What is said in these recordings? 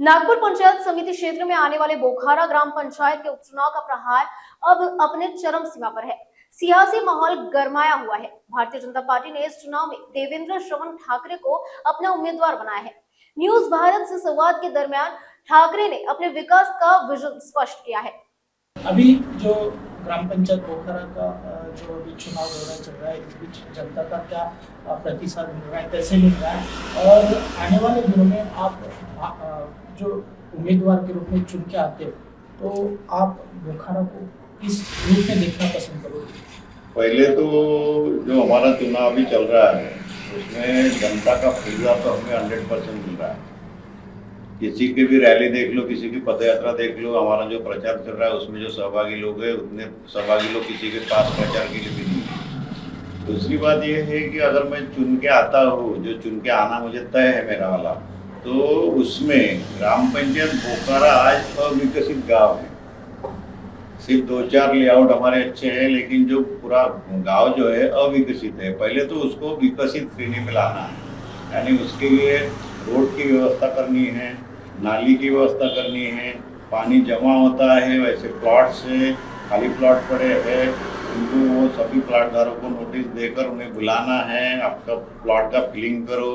नागपुर पंचायत समिति क्षेत्र में आने वाले बोखारा ग्राम पंचायत के उपचुनाव का प्रहार अब अपने चरम सीमा पर है। सियासी माहौल गरमाया हुआ है। भारतीय जनता पार्टी ने इस चुनाव में देवेंद्र श्रवण ठाकरे को अपना उम्मीदवार बनाया है। न्यूज भारत से संवाद के दरमियान ठाकरे ने अपने विकास का विजन स्पष्ट किया है। अभी जो ग्राम पंचायत बोखारा का जो अभी चुनाव चल रहा है, इस बीच जनता का क्या प्रतिसाद मिल रहा है, कैसे मिल रहा है, और आने वाले दिनों में आप जो उम्मीदवार के रूप में चुन के आते हो तो आप बोखारा को किस रूप में देखना पसंद करोगे? पहले तो जो हमारा चुनाव अभी चल रहा है उसमें जनता का फीडबैक तो हमें 100% मिल रहा है। किसी की भी रैली देख लो, किसी की पदयात्रा देख लो, हमारा जो प्रचार चल रहा है उसमें जो सहभागी लोग हैं उतने सहभागी लोग किसी के पास प्रचार के लिए भी नहीं है। दूसरी बात यह है कि अगर मैं चुन के आता हूँ, जो चुन के आना मुझे तय है मेरा वाला, तो उसमें ग्राम पंचायत बोखारा आज अविकसित गांव है। सिर्फ 2-4 लेआउट हमारे अच्छे हैं, लेकिन जो पूरा गांव जो है अविकसित है। पहले तो उसको विकसित श्रेणी में लाना है, यानी उसके लिए रोड की व्यवस्था करनी है, नाली की व्यवस्था करनी है, पानी जमा होता है, वैसे प्लॉट से खाली प्लॉट पड़े हैं उनको वो सभी प्लॉट धारकों को नोटिस देकर उन्हें बुलाना है, आपका प्लॉट का फिलिंग करो,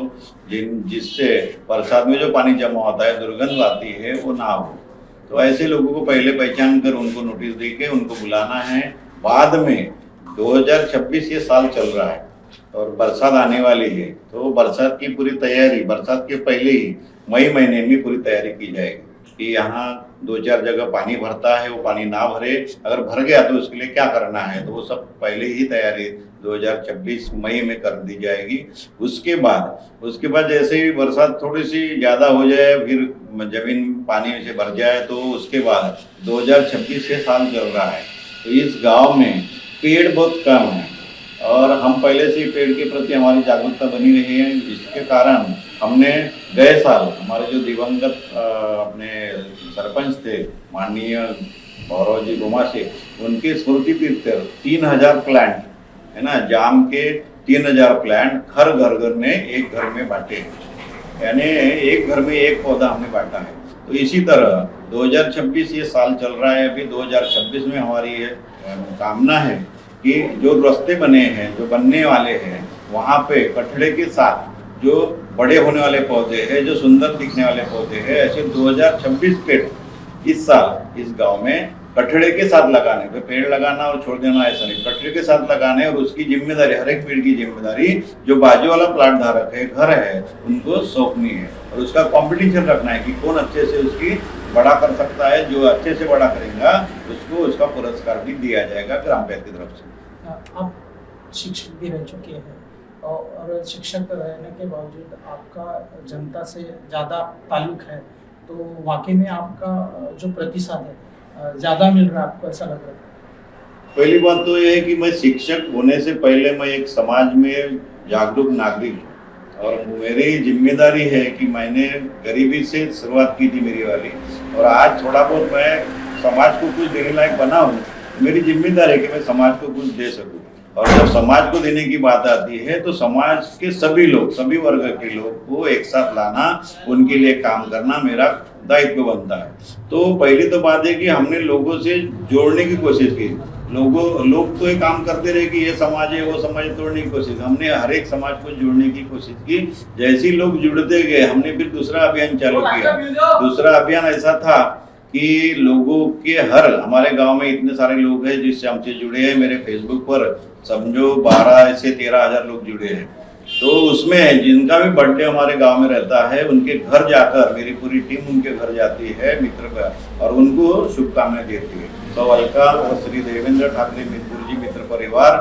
जिससे बरसात में जो पानी जमा होता है, दुर्गंध आती है, वो ना हो। तो ऐसे लोगों को पहले पहचान कर उनको नोटिस दे के उनको बुलाना है। बाद में 2026 ये साल चल रहा है और बरसात आने वाली है, तो बरसात की पूरी तैयारी बरसात के पहले ही मई महीने में पूरी तैयारी की जाएगी कि यहाँ 2-4 जगह पानी भरता है, वो पानी ना भरे, अगर भर गया तो उसके लिए क्या करना है, तो वो सब पहले ही तैयारी 2026 मई में कर दी जाएगी। उसके बाद जैसे ही बरसात थोड़ी सी ज़्यादा हो जाए, फिर जमीन पानी से भर जाए, तो उसके बाद 2026 से साल चल रहा है, तो इस गाँव में पेड़ बहुत कम है और हम पहले से पेड़ के प्रति हमारी जागरूकता बनी रही है। इसके कारण हमने गए साल हमारे जो दिवंगत अपने सरपंच थे माननीय गौरव जी गोमाशे, उनके स्मृति पर 3000 प्लांट है ना, जाम के 3000 प्लांट घर में एक घर में बांटे, यानी एक घर में एक पौधा हमने बांटा है। तो इसी तरह 2026 ये साल चल रहा है। अभी 2026 में हमारी ये कामना है कि जो रास्ते बने हैं, जो बनने वाले हैं, वहाँ पे कठड़े के साथ जो बड़े होने वाले पौधे हैं, जो सुंदर दिखने वाले पौधे हैं, ऐसे 2026 पेड़ इस साल इस गांव में कठड़े के साथ लगाने, तो पेड़ लगाना और छोड़ देना ऐसा नहीं, कठड़े के साथ लगाने, और उसकी जिम्मेदारी हर एक पेड़ की जिम्मेदारी जो बाजू वाला प्लाट धारक है, घर है, उनको सौंपनी है और उसका कंपटीशन रखना है कि कौन अच्छे से उसकी बड़ा कर सकता है। जो अच्छे से बड़ा करेगा उसको उसका पुरस्कार भी दिया जाएगा ग्राम पंचायत की तरफ से। आप शिक्षक भी रह चुके हैं और शिक्षक रहने के बावजूद आपका जनता से ज़्यादा ताल्लुक है, तो वाकई में आपका जो प्रतिसाद है ज़्यादा मिल रहा है, आपको ऐसा लग रहा है? पहली बात तो ये है कि मैं शिक्षक होने से पहले मैं एक समाज में जागरूक नागरिक हूँ और मेरी जिम्मेदारी है कि मैंने गरीबी से शुरुआत की थी मेरी वाली, और आज थोड़ा बहुत मैं समाज को कुछ देने लायक बना हूँ। मेरी जिम्मेदारी है कि मैं समाज को कुछ दे सकूँ, और जब समाज को देने की बात आती है तो समाज के सभी लोग, सभी वर्ग के लोग को एक साथ लाना, उनके लिए काम करना मेरा दायित्व बनता है। तो पहली तो बात है कि हमने लोगों से जोड़ने की कोशिश की। लोग तो ये काम करते रहे कि ये समाज है वो समाज तोड़ने की कोशिश, हमने हर एक समाज को जोड़ने की कोशिश की। जैसे ही लोग जुड़ते गए, हमने फिर दूसरा अभियान चालू किया। दूसरा अभियान ऐसा था कि लोगों के हमारे गांव में इतने सारे लोग हैं जिससे हमसे जुड़े हैं। मेरे फेसबुक पर समझो 12 से 13,000 लोग जुड़े हैं। तो उसमें जिनका भी बर्थडे हमारे गांव में रहता है, उनके घर जाकर मेरी पूरी टीम उनके घर जाती है मित्र का, और उनको शुभकामनाएं देती है। तो अलका और श्री देवेंद्र ठाकरे मित्र जी मित्र परिवार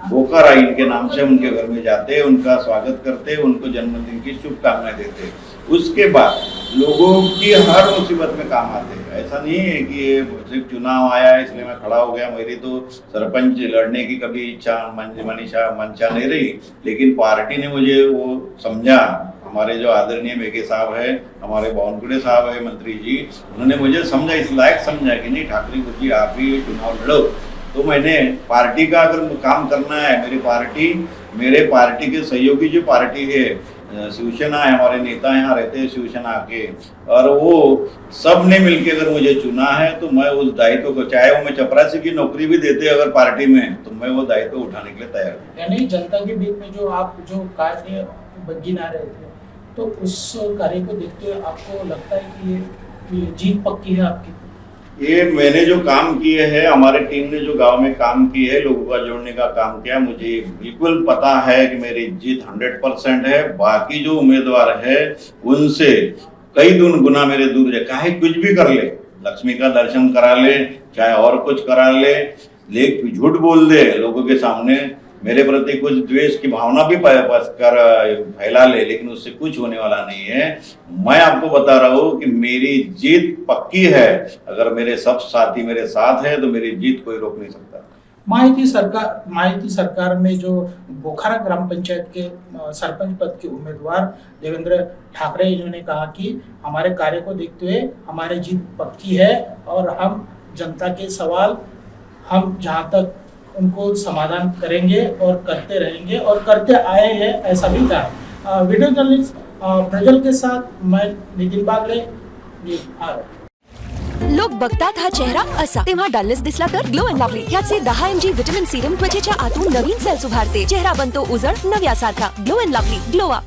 बोखारा, इनके नाम से उनके घर में जाते, उनका स्वागत करते, उनको जन्मदिन की शुभकामनाएं देते। उसके बाद लोगों की हर मुसीबत में काम आते हैं। ऐसा नहीं है कि ये सिर्फ चुनाव आया इसलिए मैं खड़ा हो गया। मेरी तो सरपंच लड़ने की कभी इच्छा मंशा नहीं रही, लेकिन पार्टी ने मुझे वो समझा। हमारे जो आदरणीय मेघे साहब है, हमारे बावनकुड़े साहब है मंत्री जी, उन्होंने मुझे समझा, इस लायक समझा कि नहीं ठाकरे जी आप भी चुनाव लड़ो। तो मैंने पार्टी का अगर काम करना है, मेरे पार्टी के सहयोगी जो पार्टी है शिवसेना है, हमारे नेता यहाँ रहते हैं शिवसेना के, और वो सब ने मिलके अगर मुझे चुना है तो मैं उस दायित्व को, चाहे वो मैं चपरासी की नौकरी भी देते अगर पार्टी में, तो मैं वो दायित्व उठाने के लिए तैयार हूँ। यानी जनता के बीच में जो आप जो कार्य गिना रहे थे, तो उस कार्य को देखते हुए आपको लगता है कि ये जीत पक्की है आपकी? ये मैंने जो काम किए हैं, हमारे टीम ने जो गांव में काम किए है, लोगों का जोड़ने का काम किया, मुझे बिल्कुल पता है कि मेरी जीत 100% है। बाकी जो उम्मीदवार है उनसे कई गुना मेरे दूर है, चाहे कुछ भी कर ले, लक्ष्मी का दर्शन करा ले, चाहे और कुछ करा ले, लेकिन झूठ बोल दे लोगों के सामने, मेरे प्रति कुछ द्वेष की भावना भी फैला ले, लेकिन उससे कुछ होने वाला नहीं है। मैं आपको बता रहा हूँ कि मेरी जीत पक्की है। अगर मेरे सब साथी मेरे साथ हैं तो मेरी जीत कोई रोक नहीं सकता। माहिती सरकार में जो बोखारा ग्राम पंचायत के सरपंच पद के उम्मीदवार देवेंद्र ठाकरे, इन्होंने कहा कि हमारे कार्य को देखते हुए हमारी जीत पक्की है और हम जनता के सवाल हम जहाँ तक उनको समाधान करेंगे और करते रहेंगे और करते आए हैं, ऐसा भी कहा। वीडियो जर्नलिस्ट प्रज्वल के साथ मैं नितिन बागले, न्यूज भारत। लोक बघतात हा चेहरा असा, तेव्हा डलनेस दिसला तर ग्लो अँड लवली ह्याचे 10 mg विटामिन सिरम त्वचेच्या आतून नवीन सेल्स उभारते, चेहरा बनतो उजळ नव्यासारखा। Glow and lovely, glow up.